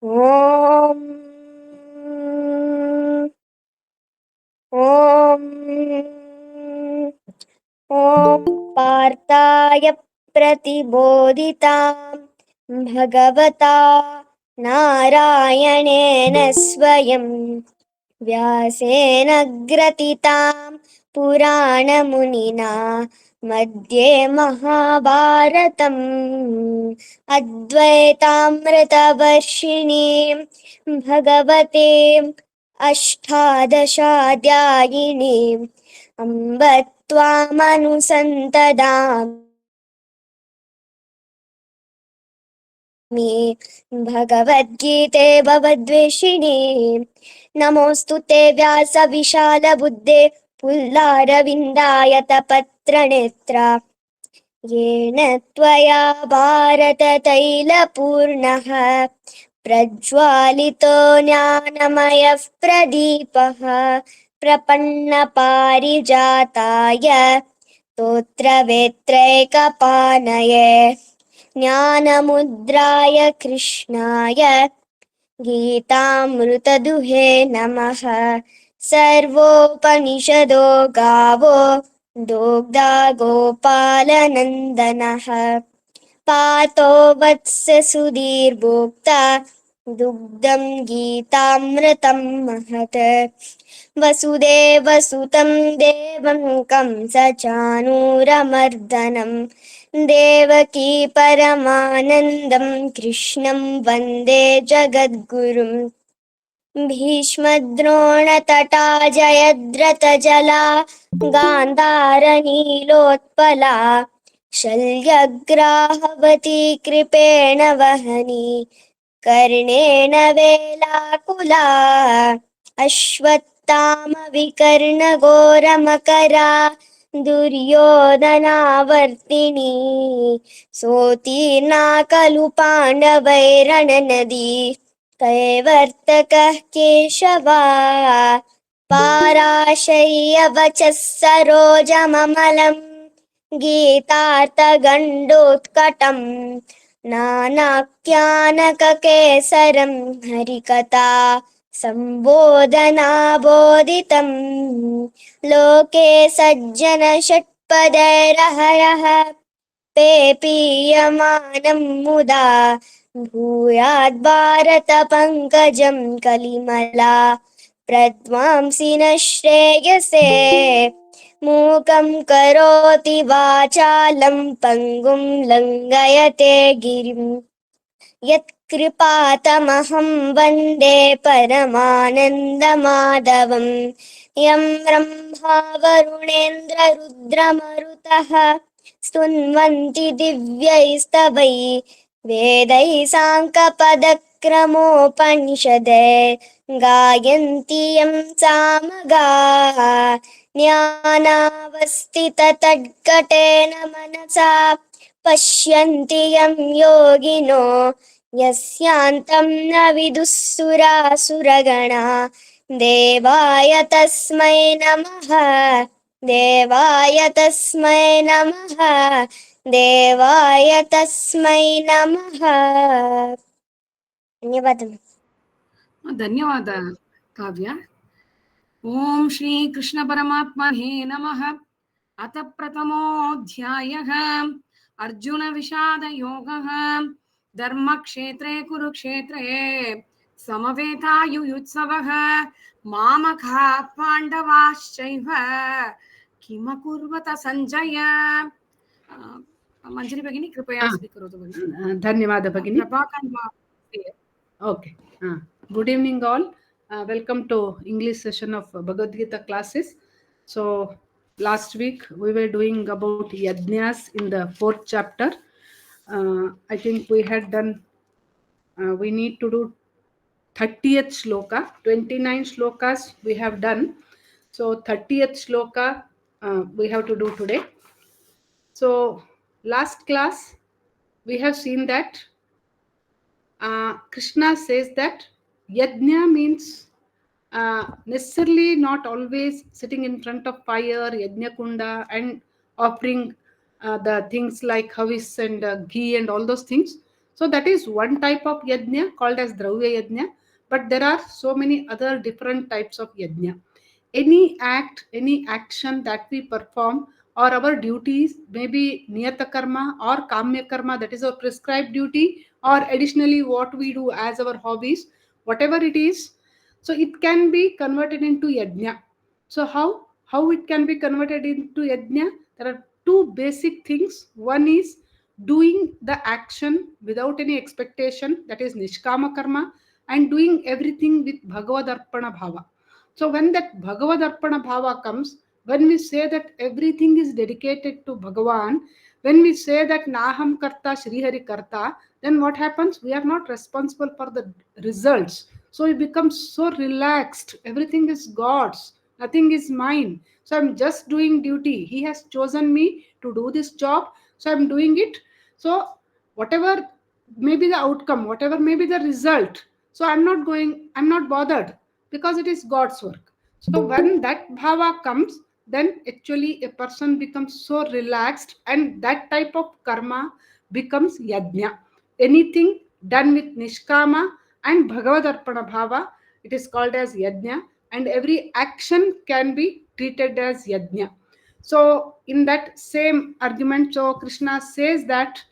ॐ ॐ ॐ पार्थाय प्रतिबोधितां भगवता नारायणेन स्वयं व्यासेन ग्रथितां पुराणमुनिना मध्ये महाभारतम् अद्वैतामृतवर्षिणीं भगवते अष्टादशाध्यायिनीम् अम्ब भगवद्गीते भवद्वेषिणी नमोऽस्तु ते व्यासविशालबुद्धे पुल्लारविन्दायतपत्रनेत्र येन त्वया भारततैलपूर्णः प्रज्वालितो ज्ञानमयः प्रदीपः प्रपन्नपारिजाताय स्तोत्रवेत्रैकपाणये ज्ञानमुद्राय कृष्णाय गीतामृतदुहे नमः। सर्वोपनिषदो गावो दोग्धा गोपालनन्दनः पातो वत्स सुधीर्भोक्ता दुग्धं गीतामृतं महत् वसुदेवसुतं देवं कंसचाणूरमर्दनं देवकी परमानन्दं कृष्णं वन्दे जगद्गुरुं भीष्मद्रोणतटा जयद्रथजला गान्धारनीलोत्पला शल्यग्राहवती कृपेण वहनी कर्णेन वेलाकुला अश्वत्थामविकर्णघोरमकरा दुर्योधनावर्तिनी सोतीर्णा खलु पाण्डवैरणनदी कैवर्तकः केशवा पाराशय्यवचः सरोजममलम् गीतार्थगण्डोत्कटम् नानाख्यानककेसरं हरिकथा सम्बोधनाबोधितम् लोके सज्जनषट्पदैरहरः पेपीयमानं मुदा भूयाद्भारतपङ्कजं कलिमला प्रध्वांसि न श्रेयसे मूकं करोति वाचालं पङ्गुं लङ्घयते गिरिं यत्कृपातमहं वन्दे परमानन्दमाधवं यं ब्रह्मा वरुणेन्द्ररुद्रमरुतः स्तुन्वन्ति दिव्यैस्तवैः वेदैः साङ्कपदक्रमोपनिषदे गायन्ति यं सामगाः ज्ञानावस्थिततड्कटेन मनसा पश्यन्ति यं योगिनो यस्यान्तं न विदुःसुरासुरगणा देवाय तस्मै नमः देवाय तस्मै नमः देवाय तस्मै नमः धन्यवादः ಧನ್ಯವಾದ ಕಾವ್ಯ. ಓಂ ಶ್ರೀ ಕೃಷ್ಣ ಪರಮಾತ್ಮನೇ ನಮಃ. ಅಥ ಪ್ರಥಮೋऽಧ್ಯಾಯಃ ಅರ್ಜುನ ವಿಷಾದ ಯೋಗಃ. ಧರ್ಮಕ್ಷೇತ್ರೇ ಕುರುಕ್ಷೇತ್ರೇ ಸಮವೇತಾಯುಯುತ್ಸವಃ ಮಾಮಕಃ ಪಾಂಡವಾಶ್ಚೈವ ಕಿಮಕುರ್ವತ ಸಂಜಯ. ಮಂಜರಿ ಭಗಿನಿ कृपया स्वीकरोतु भगिनी. ಧನ್ಯವಾದ ಭಗಿನಿ. Prabhakar Okay. Good evening all. Welcome to English session of Bhagavad Gita classes. So last week we were doing about yajnas in the 4th chapter. I think we had done, we need to do 30th shloka. 29 shlokas we have done. So 30th shloka we have to do today. So last class we have seen that Krishna says that yajna means necessarily not always sitting in front of fire, yajna kunda, and offering the things like havis and ghee and all those things. So that is one type of yajna called as Dravya yajna. But there are so many other different types of yajna. Any act, any action that we perform or our duties, maybe niyata karma or kamya karma, that is our prescribed duty, or additionally what we do as our hobbies, whatever it is, so it can be converted into yajna. So how it can be converted into yajna? There are two basic things. One is doing the action without any expectation, that is nishkama karma, and doing everything with Bhagavad Arpana Bhava. So when that Bhagavad Arpana Bhava comes, when we say that everything is dedicated to Bhagavan, when we say that Naham Karta Shri Hari Karta, then what happens? We are not responsible for the results. So we become so relaxed. Everything is God's. Nothing is mine. So I'm just doing duty. He has chosen me to do this job. So I'm doing it. So whatever may be the outcome, whatever may be the result, so I'm not bothered, because it is God's work. So when that bhava comes, then actually a person becomes so relaxed, and that type of karma becomes yajna. Anything done with nishkama and Bhagavad Arpana bhava, it is called as yajna, and every action can be treated as yajna. So in that same argument, so Krishna says that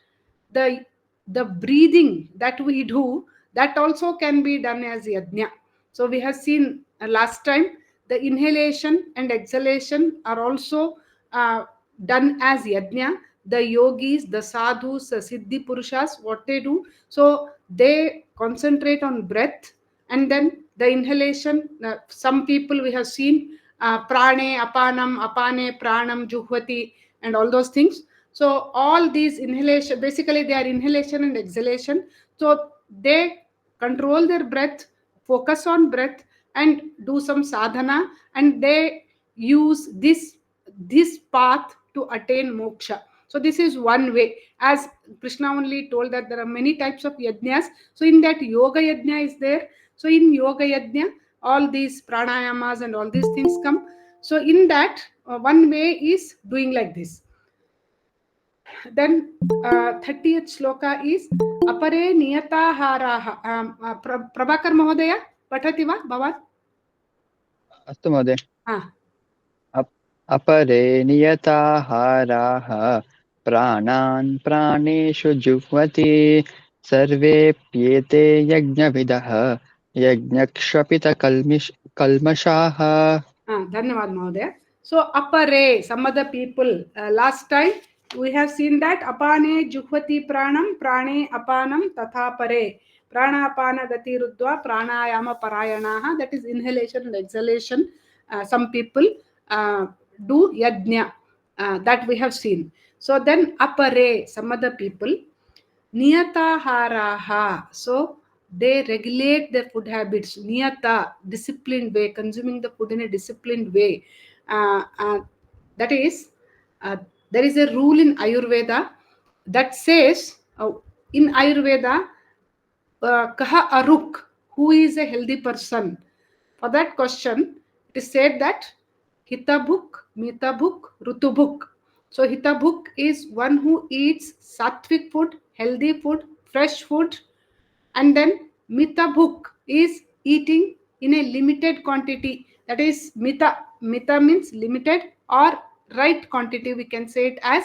the the breathing that we do, that also can be done as yajna. So we have seen last time, the inhalation and exhalation are also done as yajna. The yogis, the sadhus, the siddhi purushas, what they do, so they concentrate on breath, and then the inhalation, some people we have seen prane apanam, apane pranam juhvati, and all those things. So all these inhalation, basically they are inhalation and exhalation. So they control their breath, focus on breath, and do some sadhana, and they use this path to attain moksha. So this is one way. As Krishna only told that there are many types of yajnas. So in that yoga yajna is there. So in yoga yajna, all these pranayamas and all these things come. So in that, one way is doing like this. Then 30th shloka is apare niyataharaha. Prabhakar Mahodaya, patati va bhavan? अस्तु महोदय। Ah. अपरे नियताहाराः प्राणान् प्राणेषु जुह्वति सर्वेप्येते यज्ञविदः यज्ञक्षपितकल्मषाः। Dhanyavad Mahodaya. So apare, some other people, last time we have seen that apane juhvati pranam, prane apanam tatha pare. Prana apana gati ruddva pranayama parayanaha, that is inhalation and exhalation. Some people do yajna, that we have seen. So then apare, some other people, niyataharaha, so they regulate their food habits. Niyata, disciplined way, consuming the food in a disciplined way. That is, there is a rule in Ayurveda that says, in Ayurveda, kaha aruk, who is a healthy person? For that question, it is said that hitabhuk, mitabhuk, rutubhuk. So hitabhuk is one who eats sattvic food, healthy food, fresh food, and then mitabhuk is eating in a limited quantity. That is mita means limited or right quantity, we can say it as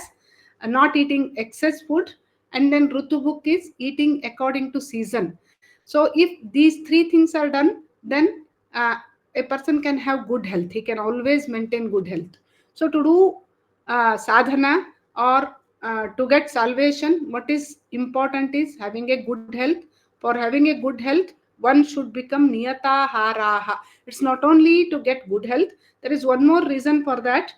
not eating excess food. And then rutubhuk is eating according to season. So if these three things are done, then a person can have good health. He can always maintain good health. So to do sadhana or to get salvation, what is important is having a good health. For having a good health, one should become niyata haraha. It's not only to get good health. There is one more reason for that.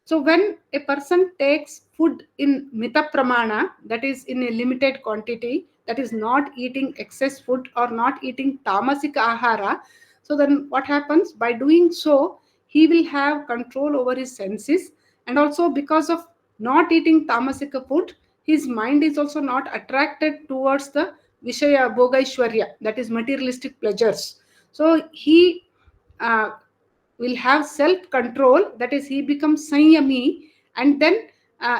So when a person takes food in mita pramana, that is in a limited quantity, that is not eating excess food or not eating tamasika ahara, so then what happens? By doing so, he will have control over his senses, and also because of not eating tamasika food, his mind is also not attracted towards the Vishaya Bhogaishwarya, that is materialistic pleasures. So he will have self control, that is, he becomes Sanyami, and then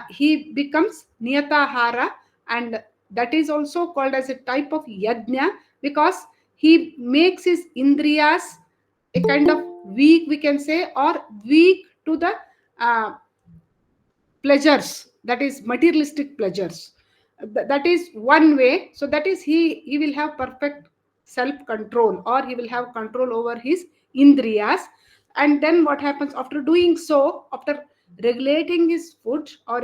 he becomes Niyatahara, and that is also called as a type of yajna, because he makes his indriyas a kind of weak, we can say, or weak to the uh, pleasures, that is materialistic pleasures. That is one way. So that is, he will have perfect self control, or he will have control over his indriyas. And then what happens after doing so, after regulating his food, or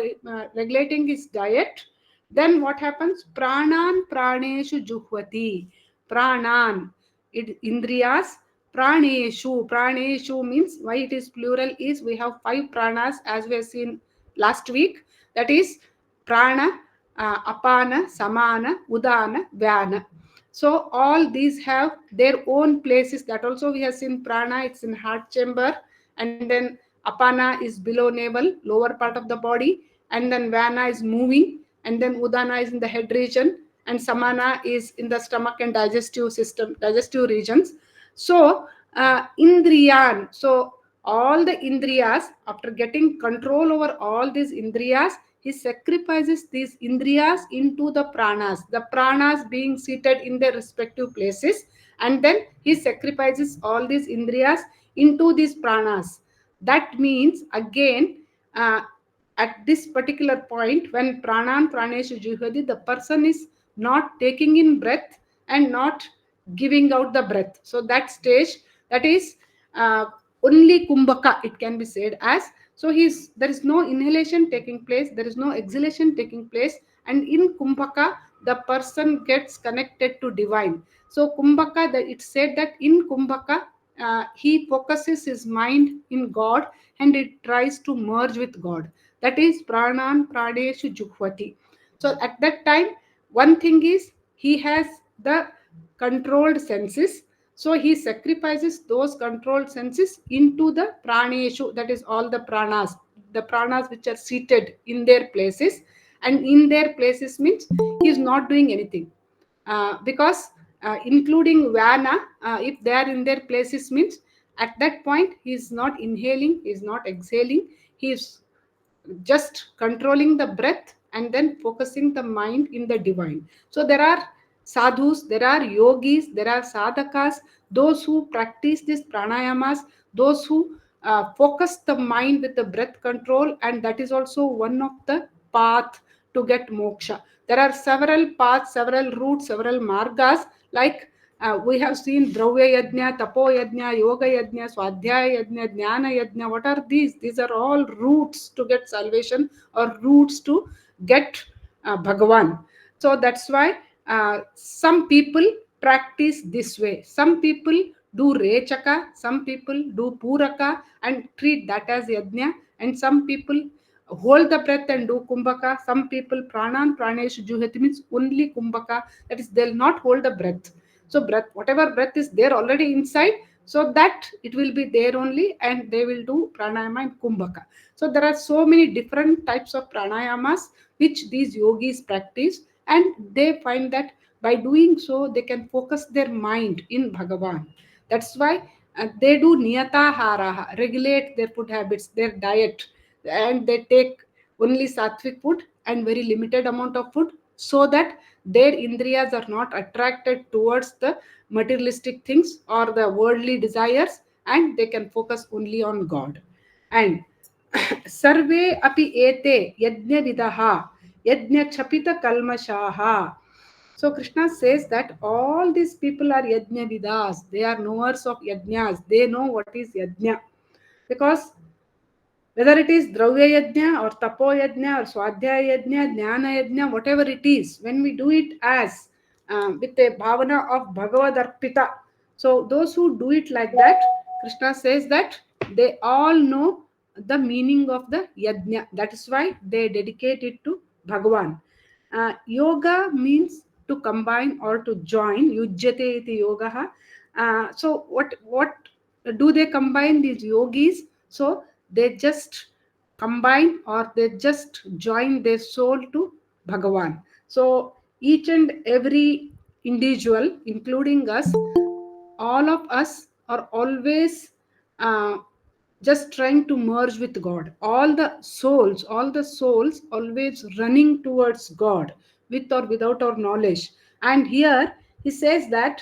regulating his diet, then what happens? Pranan praneshu juhvati. Pranan, it indriyas. Praneshu means, why it is plural is, we have 5 pranas as we have seen last week. That is prana, apana, samana, udana, vyana. So all these have their own places. That also we have seen. Prana, it's in heart chamber, and then apana is below navel, lower part of the body, and then vyana is moving, and then udana is in the head region, and samana is in the stomach and digestive system, digestive regions. So indriyan, so all the indriyas, after getting control over all these indriyas, he sacrifices these indriyas into the pranas being seated in their respective places, and then he sacrifices all these indriyas into these pranas. That means, again, uh, at this particular point, when pranan praneshu juhvati, the person is not taking in breath and not giving out the breath. So that stage, that is only kumbhaka, it can be said as. So there is no inhalation taking place, there is no exhalation taking place, and in kumbhaka the person gets connected to divine. So kumbhaka, it's said that in kumbhaka he focuses his mind in God, and it tries to merge with God. That is pranan praneshu juhvati. So at that time, one thing is, he has the controlled senses. So he sacrifices those controlled senses into the praneshu, that is all the pranas which are seated in their places. And in their places means, he is not doing anything. Because including vana, if they are in their places means, at that point he is not inhaling, he is not exhaling, he is just controlling the breath and then focusing the mind in the divine. So there are sadhus, there are yogis, there are sadhakas, those who practice these pranayamas, those who focus the mind with the breath control, and that is also one of the path to get moksha. There are several paths, several routes, several margas, like we have seen Dravya Yajna, Tapo Yajna, Yoga Yajna, Swadhyaya Yajna, Jnana Yajna. What are these? These are all routes to get salvation, or routes to get Bhagavan. So that's why some people practice this way. Some people do Rechaka, some people do Puraka and treat that as Yajna, and some people hold the breath and do Kumbhaka. Some people Pranan Pranesh Juhati means only Kumbhaka, that is, they'll not hold the breath. So breath, whatever breath is there already inside, so that it will be there only, and they will do pranayama and kumbhaka. So there are so many different types of pranayamas which these yogis practice, and they find that by doing so they can focus their mind in Bhagavan. That's why they do niyata haraha, regulate their food habits, their diet, and they take only sattvic food and very limited amount of food, so that their indriyas are not attracted towards the materialistic things or the worldly desires, and they can focus only on God. And sarve api ete yajna vidaha yajna chapita kalmashaha. So Krishna says that all these people are yajna vidas, they are knowers of yajnas, they know what is yajna. Because whether it is Dravya Yajna or Tapo Yajna or Swadhyaya Yajna, Jnana Yajna, whatever it is, when we do it as with a bhavana of Bhagavad Arpita, so those who do it like that, Krishna says that they all know the meaning of the Yajna. That is why they dedicate it to Bhagavan. Yoga means to combine or to join. Yujyate iti yoga. So what do they combine, these yogis? So they just combine, or they just join their soul to Bhagavan. So each and every individual, including us, all of us are always just trying to merge with God. All the souls always running towards God. with or without our knowledge. And here he says that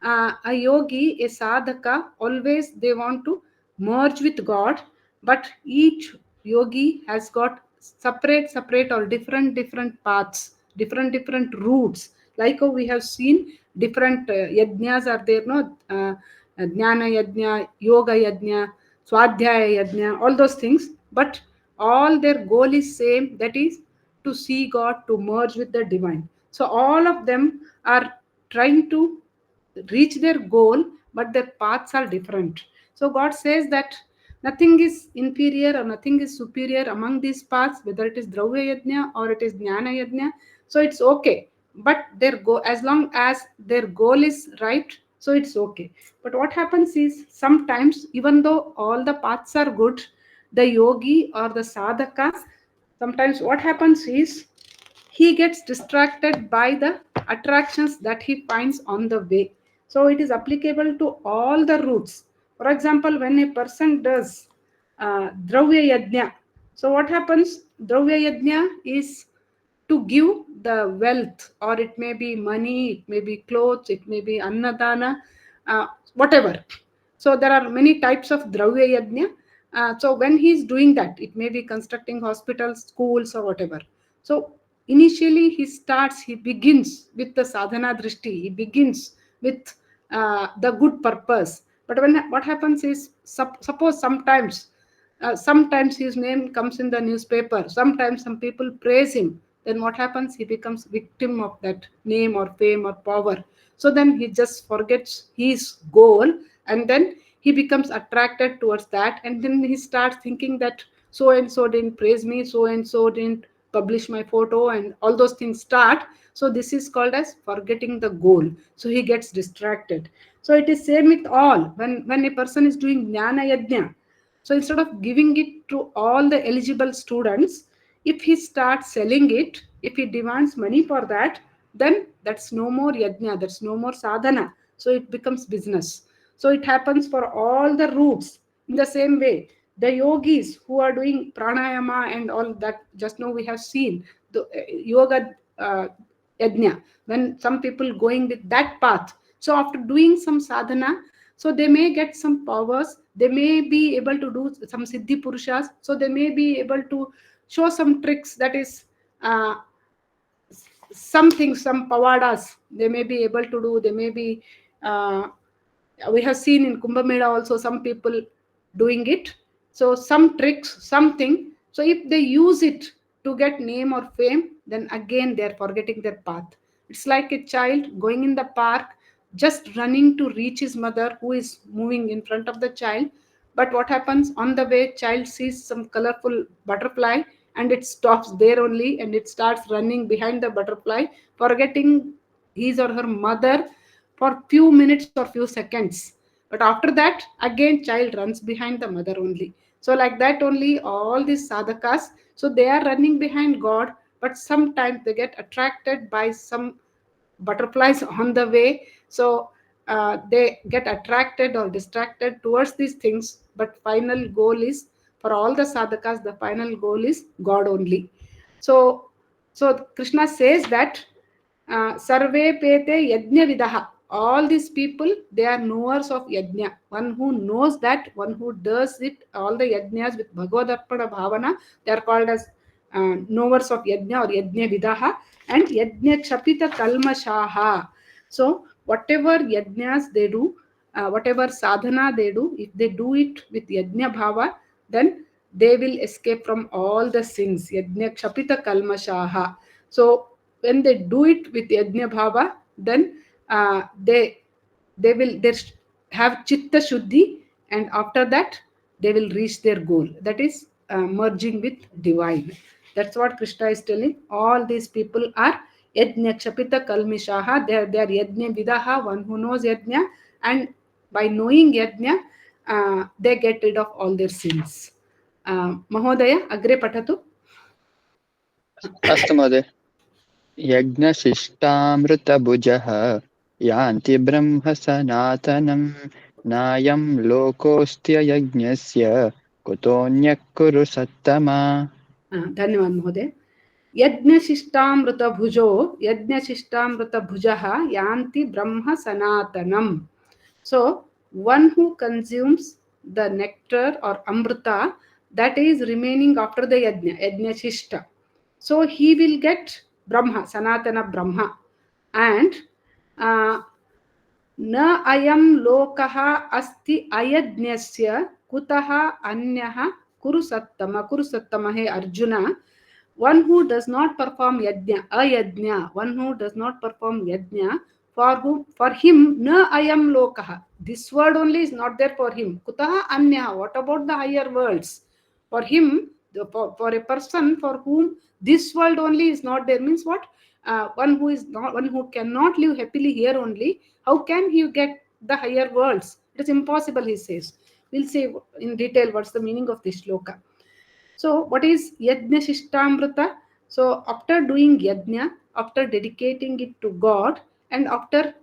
a yogi, a sadhaka, always they want to merge with God, but each yogi has got separate or different paths, different routes. Like how we have seen different yajnas are there, no? Jnana yajna, yoga yajna, swadhyaya yajna, all those things. But all their goal is same, that is to see God, to merge with the divine. So all of them are trying to reach their goal, but their paths are different. So God says that nothing is inferior or nothing is superior among these paths, whether it is Dravya Yajna or it is Jnana Yajna. So it's okay. But their go as long as their goal is right, so it's okay. But what happens is sometimes, even though all the paths are good, the yogi or the sadhaka, sometimes what happens is he gets distracted by the attractions that he finds on the way. So it is applicable to all the routes. For example, when a person does Dravya Yajna, so what happens? Dravya Yajna is to give the wealth, or it may be money, it may be clothes, it may be annadana, whatever. So there are many types of Dravya Yajna. So when he is doing that, it may be constructing hospitals, schools, or whatever. So initially he begins with the sadhana drishti, he begins with the good purpose. But when what happens is, suppose sometimes his name comes in the newspaper, sometimes some people praise him, then what happens? He becomes victim of that name or fame or power. So then he just forgets his goal, and then he becomes attracted towards that, and then he starts thinking that so and so didn't praise me, so and so didn't publish my photo, and all those things start. So this is called as forgetting the goal. So he gets distracted. So it is same with all. When a person is doing jnana yajna, so instead of giving it to all the eligible students, if he starts selling it, if he demands money for that, then that's no more yajna, that's no more sadhana. So it becomes business. So it happens for all the routes. In the same way, the yogis who are doing pranayama and all that, just now we have seen the yoga yajna, when some people going with that path. So after doing some sadhana, so they may get some powers, they may be able to do some siddhi purushas, so they may be able to show some tricks, that is uh, something, some pavadas they may be able to do. They may be we have seen in Kumbh Mela also some people doing it. So some tricks, something. So if they use it to get name or fame, then again they are forgetting their path. It's like a child going in the park, just running to reach his mother who is moving in front of the child. But what happens on the way? Child sees some colorful butterfly, and it stops there only, and it starts running behind the butterfly, forgetting his or her mother for few minutes or few seconds. But after that, again child runs behind the mother only. So like that only all these sadhakas, so they are running behind God, but sometimes they get attracted by some butterflies on the way. So they get attracted or distracted towards these things, but final goal is, for all the sadhakas, the final goal is God only. So Krishna says that sarve pete yajna vidaha, all these people, they are knowers of yajna. One who knows that, one who does it, all the yajnas with Bhagavad arpana bhavana, they are called as knowers of yajna or yajna vidaha. And yajna chapita kalmashaha. So whatever yajnas they do, whatever sadhana they do, if they do it with yajna bhava, then they will escape from all the sins. Yajna chapita kalmashaha. So when they do it with yajna bhava, then they have chitta shuddhi, and after that they will reach their goal, that is merging with divine. That's what Krishna is telling. All these people are yajna chapita kalmishaha. They are yajna vidaha, one who knows yajna, and by knowing yajna, they get rid of all their sins. Mahodaya, agre patatu. अस्तु महोदय। यज्ञशिष्टामृतभुजः यान्ति ब्रह्म सनातनं नायं लोकोऽस्त्ययज्ञस्य कुतोऽन्यः कुरु सत्तमा। धन्यवाद महोदय। Yajnashishtamrita bhujo, Yajnashishtamrita bhujaha, Yanti Brahma Sanatanam. So, one who consumes the nectar or amrita that is remaining after the yajna, yajna shishta. So, he will get Brahma, Sanatana Brahma. And न अयं लोकः अस्ति अयज्ञस्य कुतः अन्यः कुरु सत्तम. कुरु सत्तम हे Arjun. One who does not perform yajna, ayajna, one who does not perform yajna, for him na ayam lokah. This world only is not there for him. Kutaha anya. What about the higher worlds? For him, for a person for whom this world only is not there means what? One who cannot live happily here only. How can he get the higher worlds? It is impossible, he says. We'll see in detail what's the meaning of this shloka. So, what is Yajna Shishtamrita? So, after doing Yajna, after dedicating it to God, and after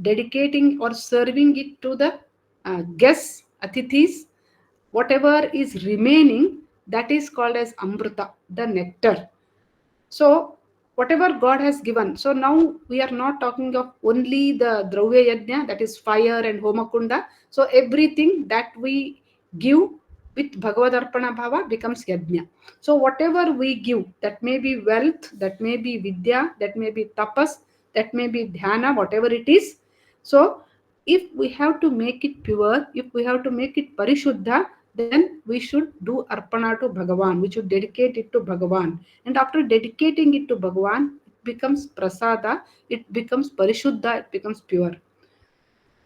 dedicating or serving it to the guests, atithis, whatever is remaining, that is called as Amrita, the nectar. So, whatever God has given. So, now we are not talking of only the Dravya Yajna, that is fire and Homakunda. So, everything that we give with Bhagavad Arpana Bhava becomes Yajna. So, whatever we give, that may be wealth, that may be Vidya, that may be Tapas, that may be Dhyana, whatever it is. So, if we have to make it pure, if we have to make it Parishuddha, then we should do Arpana to Bhagavan. We should dedicate it to Bhagavan. And after dedicating it to Bhagavan, it becomes Prasada, it becomes Parishuddha, it becomes pure.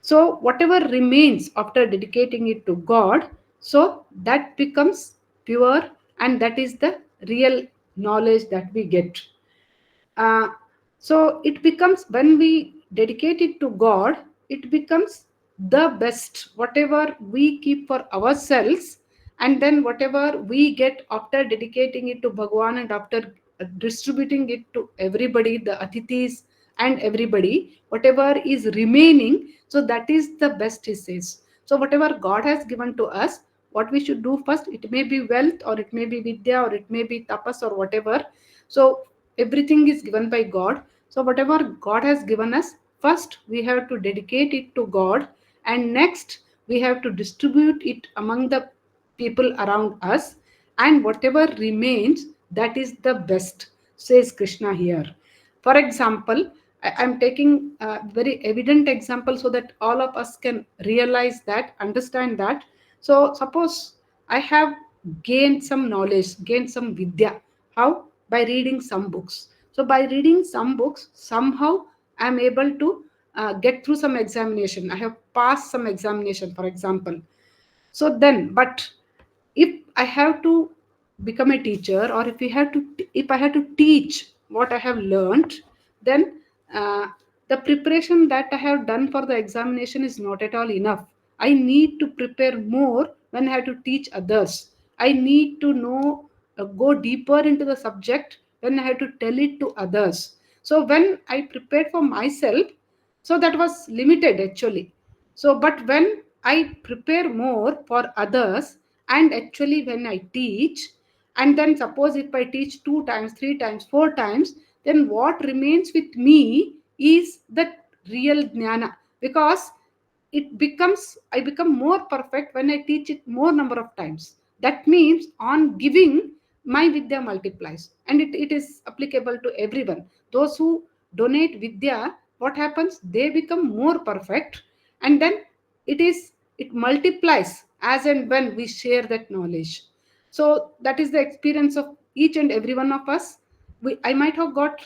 So whatever remains after dedicating it to God, so that becomes pure, and that is the real knowledge that we get. So it becomes, when we dedicate it to God, it becomes the best. Whatever we keep for ourselves, and then whatever we get after dedicating it to Bhagwan and after distributing it to everybody, the atithis and everybody, whatever is remaining, so that is the best, he says. So whatever God has given to us, what we should do first, it may be wealth, or it may be vidya, or it may be tapas, or whatever. So everything is given by God. So whatever God has given us, first we have to dedicate it to God, and next we have to distribute it among the people around us, and whatever remains, that is the best, says Krishna here. For example, I'm taking a very evident example so that all of us can realize that, understand that. So suppose I have gained some knowledge, gained some vidya. How? By reading some books. So by reading some books, somehow I'm able to get through some examination. I have passed some examination, for example. So then, but if I have to become a teacher, or if I have to teach what I have learned, then the preparation that I have done for the examination is not at all enough. I need to prepare more when I have to teach others. I need to know, go deeper into the subject when I have to tell it to others. So when I prepared for myself, so that was limited actually. So but when I prepare more for others, and actually when I teach, and then suppose if I teach 2 times, 3 times, 4 times, then what remains with me is the real jnana, because I become more perfect when I teach it more number of times. That means on giving, my vidya multiplies, and it is applicable to everyone. Those who donate vidya, what happens? They become more perfect, and then it multiplies as and when we share that knowledge. So that is the experience of each and every one of us. I might have got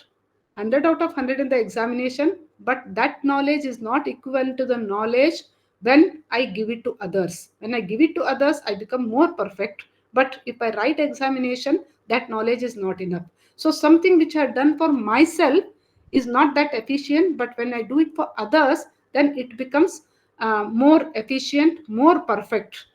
100 out of 100 in the examination, but that knowledge is not equivalent to the knowledge when I give it to others. When I give it to others, I become more perfect. But if I write examination, that knowledge is not enough. So something which I have done for myself is not that efficient, but when I do it for others, then it becomes more efficient, more perfect.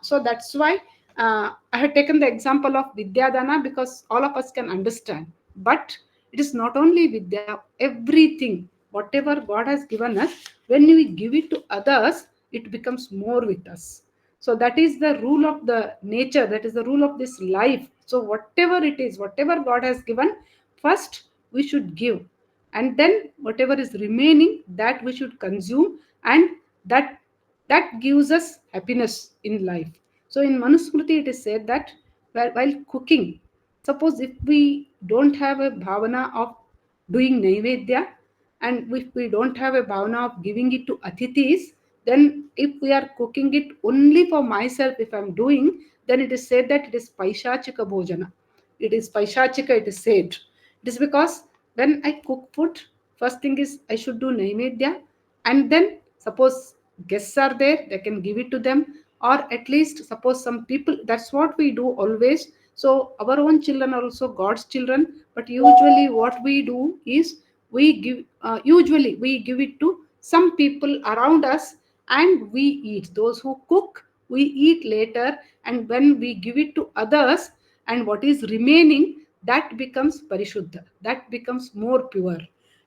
So that's why I have taken the example of Vidyadana, because all of us can understand. But it is not only Vidya, everything, whatever God has given us, when we give it to others, it becomes more with us. So that is the rule of the nature, that is the rule of this life. So whatever it is, whatever God has given, first we should give, and then whatever is remaining, that we should consume, and that that gives us happiness in life. So in Manusmriti it is said that while cooking, suppose if we don't have a bhavana of doing naivedya, and if we don't have a bhavana of giving it to atithis, then if we are cooking it only for myself, if I'm doing, then it is said that it is paishachika bhojana. It is paishachika, it is said. It is because when I cook food, first thing is I should do naivedya, and then suppose guests are there, they can give it to them, or at least suppose some people, that's what we do always. So our own children are also God's children, but usually what we do is we give, usually we give it to some people around us, and we eat. Those who cook, we eat later, and when we give it to others, and what is remaining, that becomes parishuddha, that becomes more pure.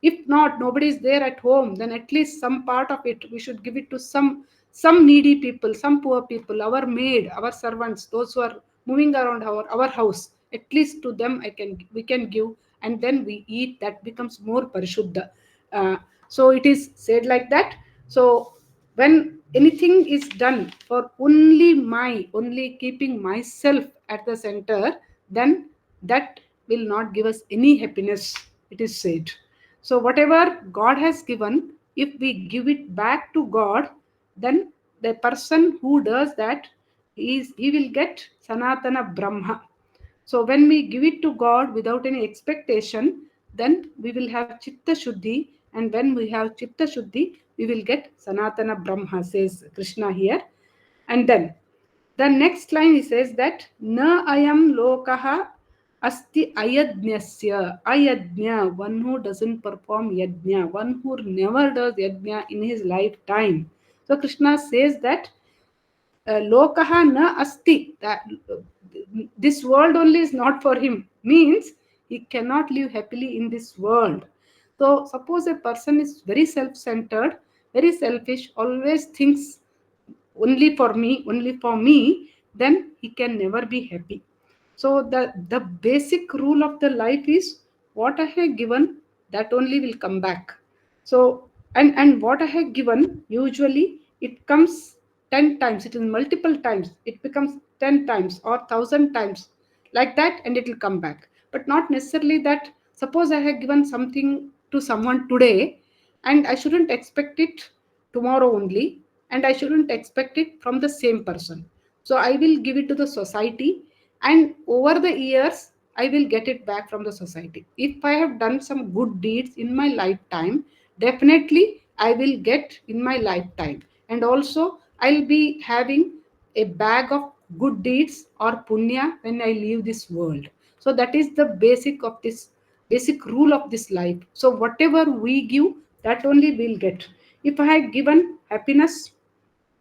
If not, nobody is there at home, then at least some part of it we should give it to some needy people, some poor people, our maid, our servants, those who are moving around our house. At least to them we can give, and then we eat. That becomes more parishuddha. So it is said like that. So when anything is done for only keeping myself at the center, then that will not give us any happiness, it is said. So whatever God has given, if we give it back to God, then the person who does that, he will get sanatana brahma. So when we give it to God without any expectation, then we will have chitta shuddhi, and when we have chitta shuddhi, we will get sanatana brahma, says Krishna here. And then the next line he says that na ayam lokaha asti ayadnyasya. Ayadnya, one who doesn't perform yajna, one who never does yajna in his lifetime. So Krishna says that lokaha na asti, that this world only is not for him, means he cannot live happily in this world. So suppose a person is very self-centered, very selfish, always thinks only for me, then he can never be happy. So the basic rule of the life is what I have given, that only will come back. So and what I have given, usually it comes 10 times, it is multiple times, it becomes 10 times or 1,000 times, like that, and it will come back. But not necessarily that suppose I have given something to someone today, and I shouldn't expect it tomorrow only, and I shouldn't expect it from the same person. So I will give it to the society, and over the years I will get it back from the society. If I have done some good deeds in my lifetime, definitely I will get in my lifetime, and also I'll be having a bag of good deeds or punya when I leave this world. So that is the basic rule of this life. So whatever we give, that only we'll get. If I have given happiness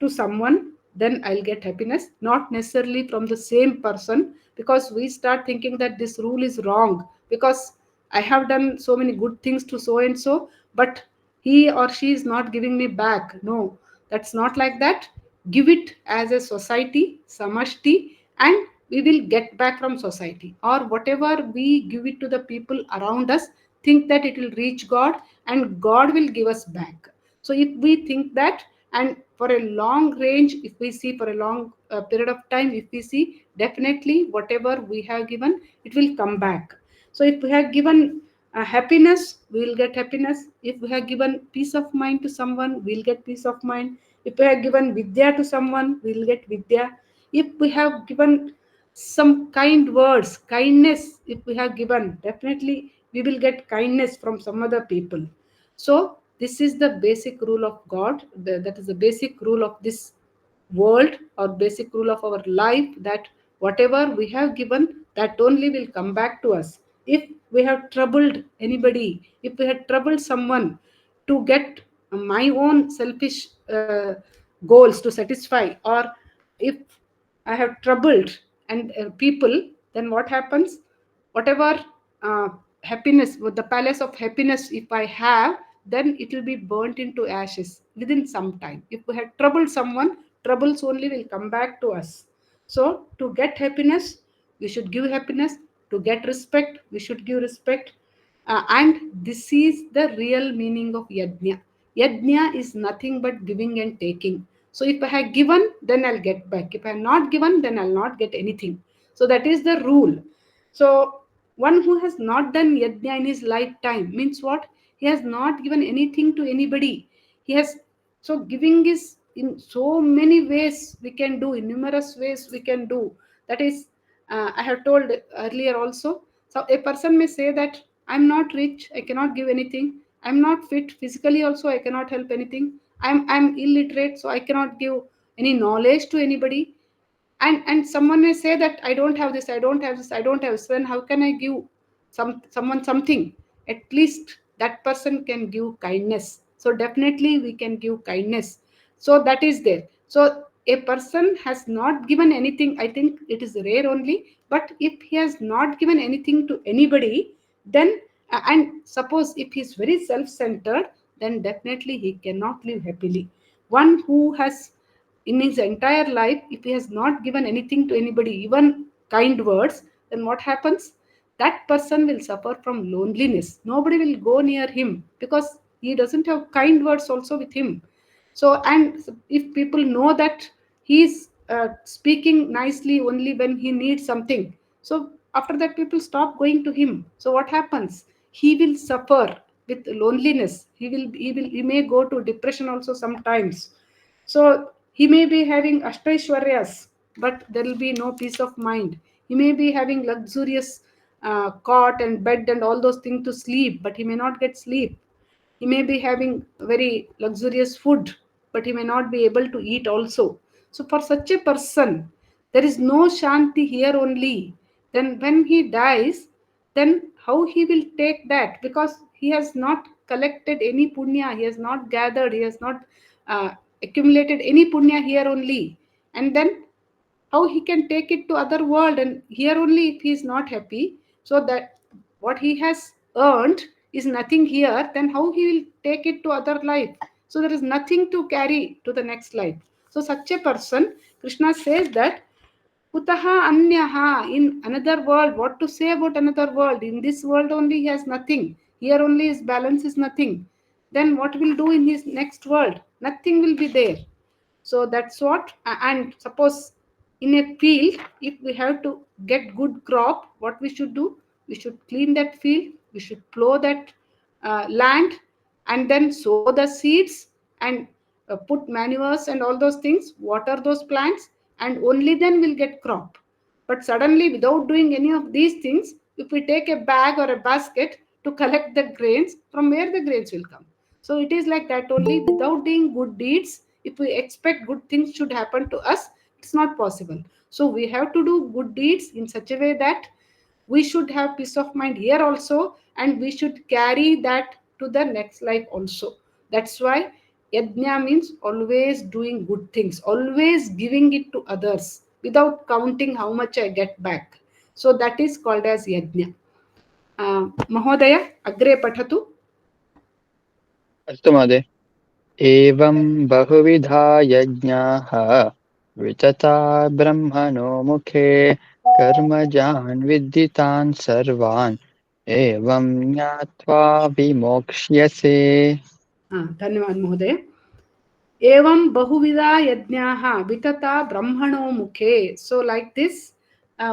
to someone, then I'll get happiness, not necessarily from the same person, because we start thinking that this rule is wrong, because I have done so many good things to so and so, but he or she is not giving me back. No, that's not like that. Give it as a society, samashti, and we will get back from society, or whatever we give it to the people around us, think that it will reach God, and God will give us back. So if we think that, and for a long range, if we see for a long period of time, if we see, definitely whatever we have given, it will come back. So if we have given happiness, we will get happiness. If we have given peace of mind to someone, we will get peace of mind. If we have given vidya to someone, we will get vidya. If we have given some kind words, kindness, if we have given, definitely we will get kindness from some other people. So this is the basic rule of God. That is the basic rule of this world, or basic rule of our life, that whatever we have given, that only will come back to us. If we have troubled anybody, if we have troubled someone to get my own selfish goals to satisfy, or if I have troubled and people, then what happens? Whatever uh, happiness, with the palace of happiness, if I have, then it will be burnt into ashes within some time. If we have troubled someone, troubles only will come back to us. So to get happiness, we should give happiness. To get respect, we should give respect. And this is the real meaning of yajna. Yajna is nothing but giving and taking. So if I have given, then I'll get back. If I have not given, then I'll not get anything. So that is the rule. So one who has not done yajna in his lifetime means what? He has not given anything to anybody. He has, so giving is in so many ways we can do, in numerous ways we can do. That is, I have told earlier also. So a person may say that I'm not rich, I cannot give anything. I'm not fit physically, also I cannot help anything. I'm illiterate, so I cannot give any knowledge to anybody. And someone may say that I don't have this, I don't have this, I don't have this. Then how can I give someone something? At least that person can give kindness. So definitely we can give kindness. So that is there. So a person has not given anything, I think it is rare only. But if he has not given anything to anybody, then and suppose if he is very self-centered, then definitely he cannot live happily. One who has in his entire life, if he has not given anything to anybody, even kind words, then what happens? That person will suffer from loneliness. Nobody will go near him because he doesn't have kind words also with him. So, and if people know that he's speaking nicely only when he needs something, so after that people stop going to him. So what happens? He will suffer with loneliness. He may go to depression also sometimes. So he may be having ashtaishwaryas, but there will be no peace of mind. He may be having luxurious cot and bed and all those things to sleep, but he may not get sleep. He may be having very luxurious food, but he may not be able to eat also. So for such a person, there is no shanti here only. Then when he dies, then how he will take that? Because he has not collected any punya, he has not gathered, he has not accumulated any punya here only. And then how he can take it to other world, and here only if he is not happy, so that what he has earned is nothing here, then how he will take it to other life? So there is nothing to carry to the next life. So such a person, Krishna says that Kutaha anyaha, in another world. What to say about another world? In this world only he has nothing. Here only his balance is nothing. Then what will do in his next world? Nothing will be there. So that's what. And suppose in a field, if we have to get good crop, what we should do? We should clean that field. We should plow that land, and then sow the seeds, and put manures and all those things, water those plants, and only then we'll get crop. But suddenly, without doing any of these things, if we take a bag or a basket to collect the grains, from where the grains will come? So it is like that only. Without doing good deeds, if we expect good things should happen to us, it's not possible. So we have to do good deeds in such a way that we should have peace of mind here also, and we should carry that to the next life also. That's why yajna means always doing good things, always giving it to others without counting how much I get back. So that is called as yajna. Mahodaya, agre pathatu. अस्तु महोदय एवं बहुविधा यज्ञाः वितता ब्रह्मणो मुखे कर्मजान् विद्धितान् सर्वान् एवं ज्ञात्वा विमोक्ष्यसे धन्यवाद महोदय. Evam bahuvida yajnaha vitata brahmano mukhe. So like this,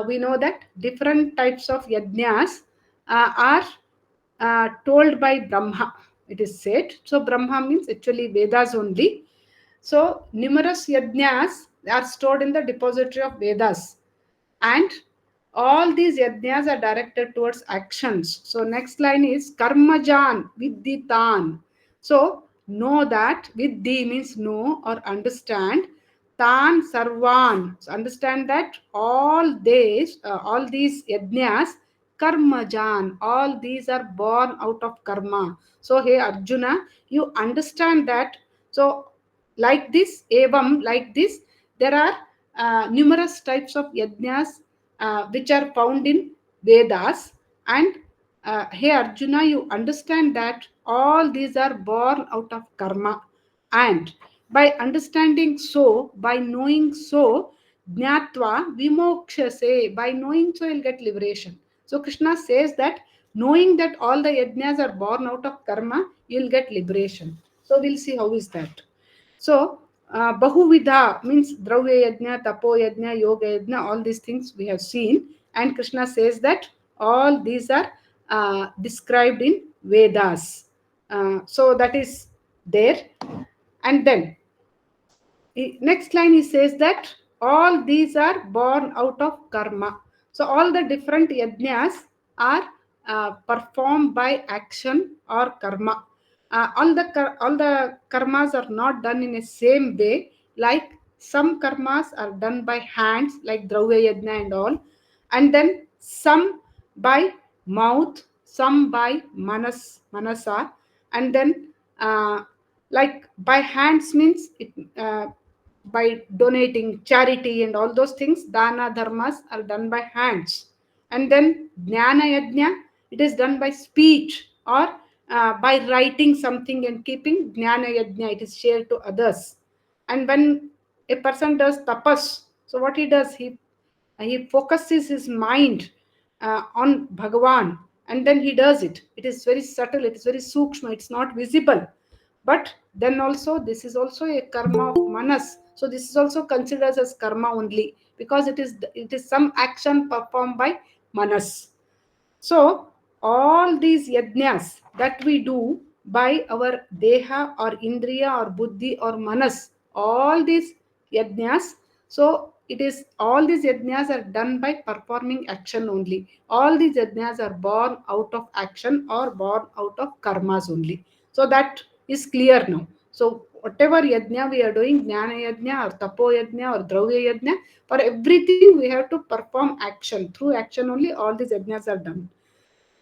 we know that different types of yajnas are told by Brahma. It is said. So Brahma means actually Vedas only. So numerous yajnas are stored in the depository of Vedas. And all these yajnas are directed towards actions. So next line is karmajan vidditan. So know that, viddi means know or understand, tan sarvan. So understand that all these yajnas, karmajan, all these are born out of karma. So hey Arjuna, you understand that. So like this, evam, like this, there are numerous types of yajnas which are found in Vedas. And hey Arjuna, you understand that all these are born out of karma. And by understanding so, by knowing so, Jnatva vimokshase. By knowing, so you'll get liberation. So Krishna says that knowing that all the yajnas are born out of karma, you'll get liberation. So we'll see how is that. So Bahuvidha means Dravya Yajna, Tapo Yajna, Yoga Yajna, all these things we have seen. And Krishna says that all these are described in Vedas. So that is there. And then next line he says that all these are born out of karma. So all the different yajnas are performed by action or karma. All the karmas are not done in a same way. Like some karmas are done by hands, like Dravya Yajna and all, and then some by mouth, some by manasa, and then like by hands means it, by donating charity and all those things, dana dharmas are done by hands. And then jnana yajna, it is done by speech or by writing something and keeping. Jnana yajna, it is shared to others. And when a person does tapas, so what he does, he focuses his mind on Bhagavan, and then he does it. It is very subtle, it is very sukshma, it's not visible. But then also, this is also a karma of manas. So this is also considered as karma only, because it is some action performed by manas. So all these yajnas that we do by our deha or indriya or buddhi or manas, all these yajnas, so it is all these yajnas are done by performing action only. All these yajnas are born out of action or born out of karmas only. So that is clear now. So whatever yajna we are doing, jnana yajna or tapo yajna or dravya yajna, for everything we have to perform action. Through action only all these yajnas are done.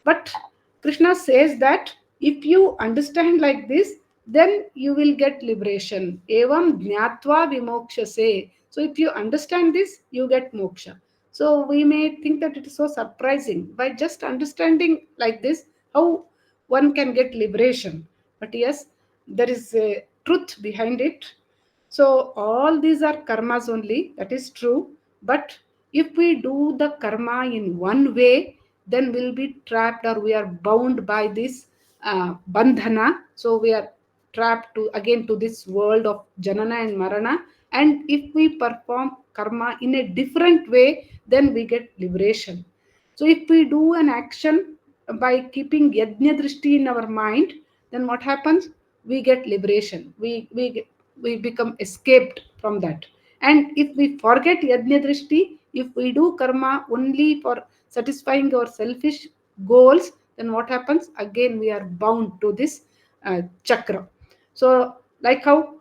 But Krishna says that if you understand like this, then you will get liberation. Evam jnatva vimokshase. So if you understand this, you get moksha. So we may think that it is so surprising. By just understanding like this, how one can get liberation. But yes, there is a truth behind it. So all these are karmas only, that is true. But if we do the karma in one way, then we'll be trapped or we are bound by this bandhana. So we are trapped to again to this world of janana and marana. And if we perform karma in a different way, then we get liberation. So if we do an action by keeping yajna drishti in our mind, then what happens? We get liberation. We become escaped from that. And if we forget yajna drishti, if we do karma only for satisfying our selfish goals, then what happens? Again, we are bound to this chakra. So, like how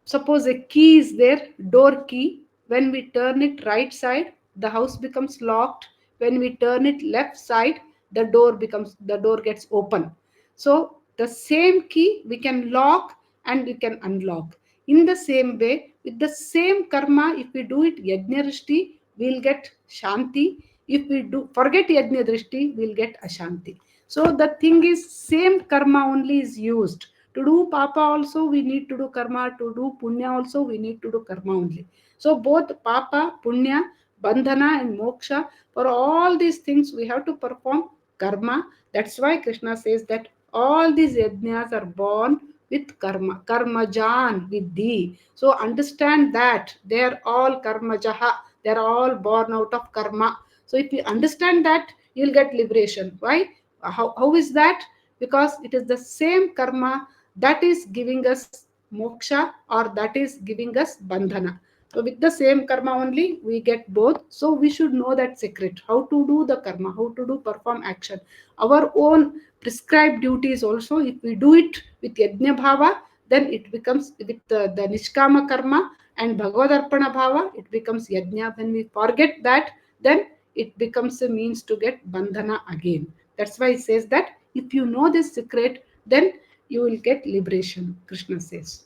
suppose a key is there, door key. When we turn it right side, the house becomes locked. When we turn it left side, the door gets open. So the same key we can lock and we can unlock. In the same way, with the same karma, if we do it yajna drishti, we'll get shanti. If we do forget yajna drishti, we'll get ashanti. So the thing is, same karma only is used. To do papa also we need to do karma. To do punya also we need to do karma only. So both papa, punya, bandhana and moksha, for all these things we have to perform karma. That's why Krishna says that all these yajnas are born with karma. Karmajan vidhi. So understand that they are all karmajaha. They are all born out of karma. So if you understand that, you'll get liberation. Why? How is that? Because it is the same karma that is giving us moksha or that is giving us bandhana. So with the same karma only we get both. So we should know that secret, how to do the karma, how to do perform action. Our own prescribed duties also, if we do it with yajna bhava, then it becomes with the nishkama karma and Bhagavad Arpana bhava, it becomes yajna. When we forget that, then it becomes a means to get bandhana again. That's why it says that if you know this secret, then you will get liberation, Krishna says.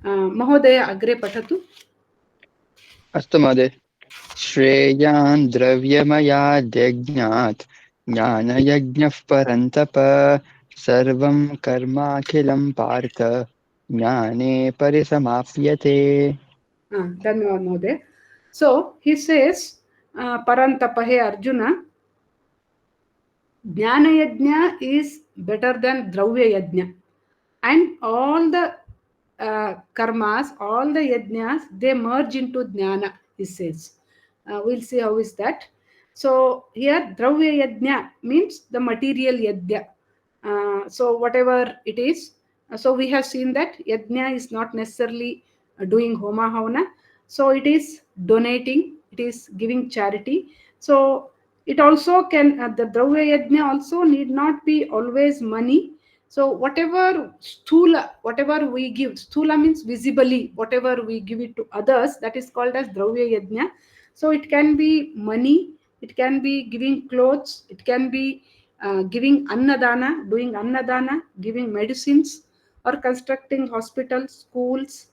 Mahodaya agre patatu. अस्तु महोदय श्रेयान् द्रव्यमयाद्यज्ञात् ज्ञानयज्ञः परन्तप सर्वं कर्माखिलं पार्थ ज्ञाने परिसमाप्यते. धन्यवाद महोदय. So he says, Parantapahe Arjuna, Jnana Yajna is better than Dravya Yajna. And all the karmas, all the yajnas, they merge into Jnana, he says. We'll see how is that. So here, Dravya Yajna means the material yajna. So whatever it is, so we have seen that yajna is not necessarily doing homa havana. So it is donating, it is giving charity. So it also can, the Dravya Yajna also need not be always money. So whatever sthula, whatever we give, sthula means visibly, whatever we give it to others, that is called as Dravya Yajna. So it can be money, it can be giving clothes, it can be giving annadana, doing annadana, giving medicines, or constructing hospitals, schools,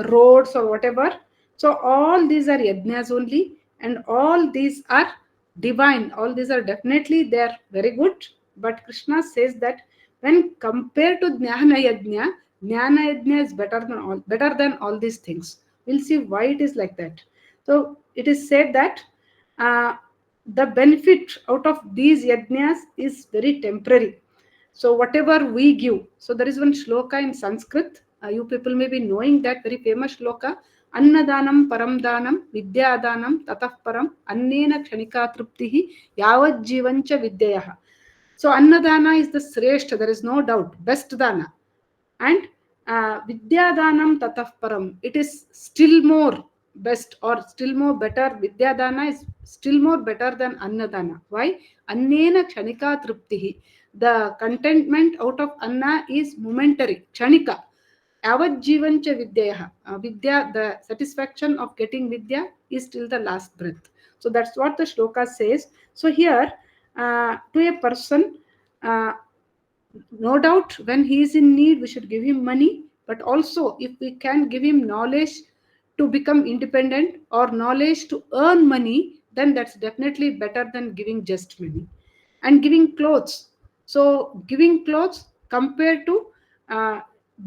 roads, or whatever. So all these are yajnas only, and all these are divine. All these are definitely they are very good. But Krishna says that when compared to Jnana Yajna is better than all these things. We'll see why it is like that. So it is said that uh, the benefit out of these yajnas is very temporary. So whatever we give, so there is one shloka in Sanskrit. You people may be knowing that very famous shloka. Annadanam param danam vidyadanam tatah param annena kshanika truptihi yavat jivancha vidyayah. So Annadana is the Sreshta, there is no doubt, best Dana. And Vidyadanam Tatah Param, it is still more best or still more better. Vidyadana is still more better than Annadana. Why? Annena Kshanika Truptihi. The contentment out of Anna is momentary, Kshanika. Avat Jivancha Vidyaha. Vidya, the satisfaction of getting Vidya is till the last breath. So that's what the shloka says. So here, to a person, uh, no doubt when he is in need we should give him money, but also if we can give him knowledge to become independent or knowledge to earn money, then that's definitely better than giving just money. And giving clothes, so giving clothes compared to uh,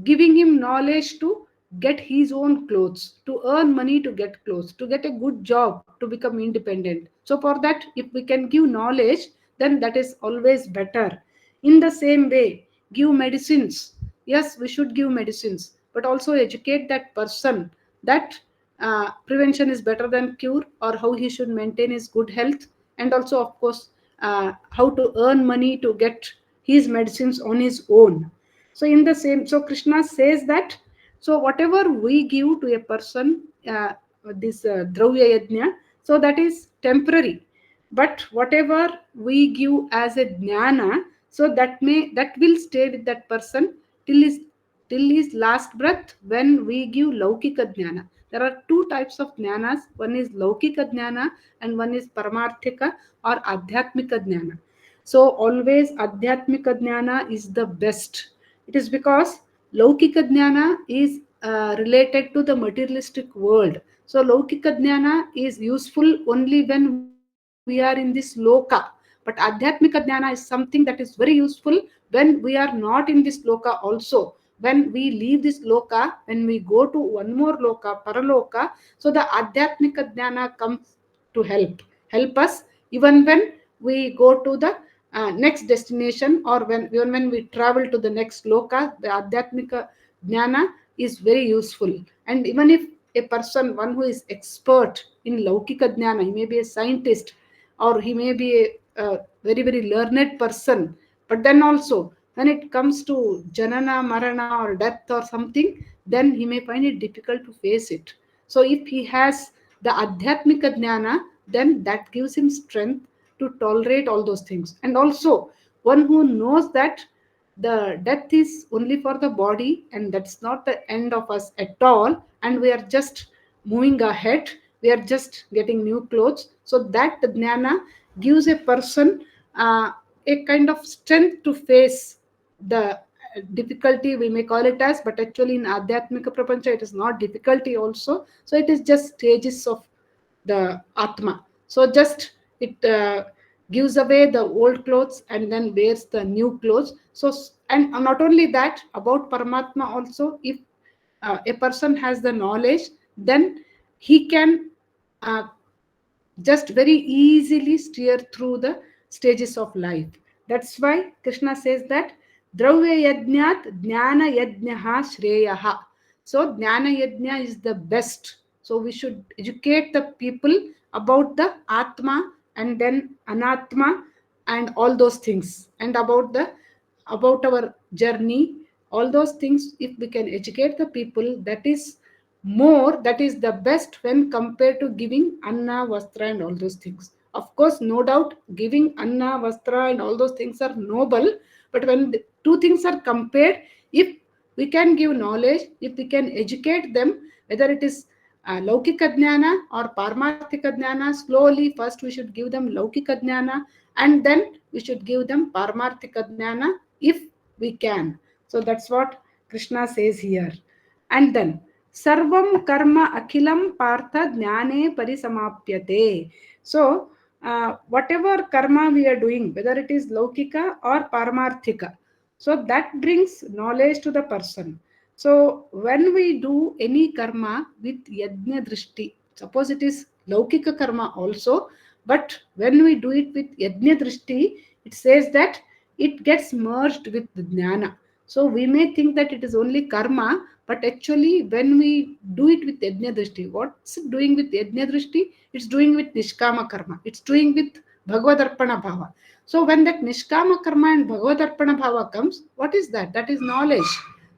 giving him knowledge to get his own clothes, to earn money to get clothes, to get a good job, to become independent. So for that, if we can give knowledge, then that is always better. In the same way, give medicines. Yes, we should give medicines, but also educate that person that prevention is better than cure, or how he should maintain his good health, and also, of course, how to earn money to get his medicines on his own. So, in the same, so Krishna says that so whatever we give to a person, this Dravya Yajna, so that is temporary, but whatever we give as a jnana, so that will stay with that person till his last breath. When we give laukika jnana, there are two types of jnanas. One is laukika jnana and one is paramarthika or adhyatmika jnana. So always adhyatmika jnana is the best. It is because laukika jnana is related to the materialistic world. So laukika jnana is useful only when we are in this loka. But adhyatmika jnana is something that is very useful when we are not in this loka also. When we leave this loka, when we go to one more loka, paraloka, so the adhyatmika jnana comes to help us even when we go to the next destination, or even when we travel to the next loka, the adhyatmika jnana is very useful. And even if a person, one who is expert in laukika jnana, he may be a scientist or he may be a very very learned person, but then also when it comes to janana marana or death or something, then he may find it difficult to face it. So if he has the adhyatmika jnana, then that gives him strength to tolerate all those things. And also one who knows that the death is only for the body and that's not the end of us at all, and we are just moving ahead, we are just getting new clothes. So that jnana gives a person a kind of strength to face the difficulty, we may call it as, but actually in adhyatmika prapancha it is not difficulty also. So it is just stages of the atma. So just it gives away the old clothes and then wears the new clothes. So and not only that, about paramatma also, if a person has the knowledge, then he can just very easily steer through the stages of life. That's why Krishna says that Dravya Yajnat Jnana Yajnaha Shreyaha. So Jnana Yajna is the best. So we should educate the people about the Atma and then Anatma and all those things, and about our journey, all those things. If we can educate the people, that is the best when compared to giving anna vastra and all those things. Of course, no doubt, giving anna vastra and all those things are noble, but when the two things are compared, if we can give knowledge, if we can educate them, whether it is laukika jnana or parmarthika jnana, slowly first we should give them laukika jnana, and then we should give them parmarthika jnana if we can. So that's what Krishna says here. And then sarvam karma akhilam partha jnane parisamapyate. So whatever karma we are doing, whether it is laukika or paramarthika, so that brings knowledge to the person. So when we do any karma with yajna drishti, suppose it is laukika karma also, but when we do it with yajna drishti, it says that it gets merged with jnana. So we may think that it is only karma, but actually when we do it with yajna drishti, what's it doing with yajna drishti? It's doing with nishkama karma. It's doing with bhagavadarpana bhava. So when that nishkama karma and bhagavadarpana bhava comes, what is that? That is knowledge.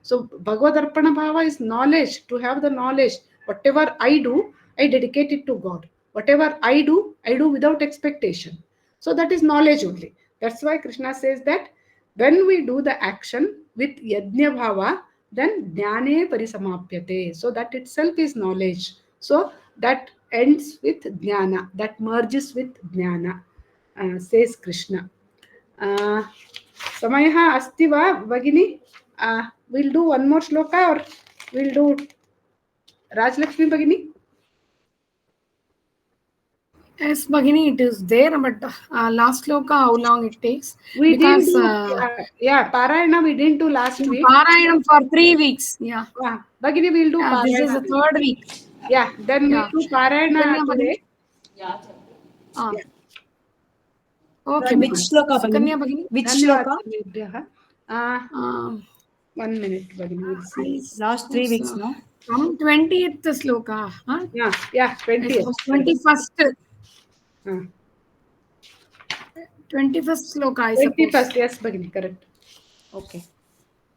So bhagavadarpana bhava is knowledge, to have the knowledge. Whatever I do, I dedicate it to God. Whatever I do without expectation. So that is knowledge only. That's why Krishna says that when we do the action with yajna bhava, then jnane parisamapyate. So that itself is knowledge. So that ends with jnana, that merges with jnana, says Krishna. Samayaha asti va Bhagini? We'll do one more shloka, or we'll do Rajlakshmi Bhagini? Yes, Bhagini, it is there, but last sloka, how long it takes? We Because didn't do, Parayana we didn't do last week. Parayanam for 3 weeks. Yeah. Bhagini, we'll do Parayana. This is the third week. Yeah, then we'll do Parayana today. Yeah. Okay. Which shloka, Bhagini? Which shloka? 1 minute, Bhagini. We'll see. Last 3 weeks, no? From 20th sloka. Huh? Yeah, 20th. 21st. 21st sloka, I suppose. 21st, yes, Bhagini, correct. Okay.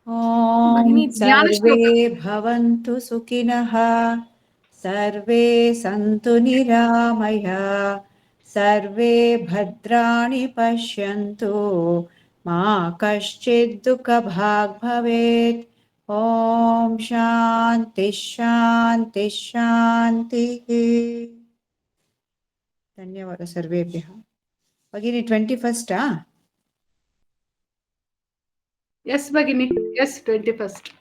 Om sarve bhavantu sukinaha, sarve santu niramaya, sarve bhadrani pashyantu, ma kaschid dukha bhag bhavet. Om shanti shanti shanti. धन्यवाद सर्वेभ्यः. Bhagini 21st, Yes, Bhagini. Yes, 21st.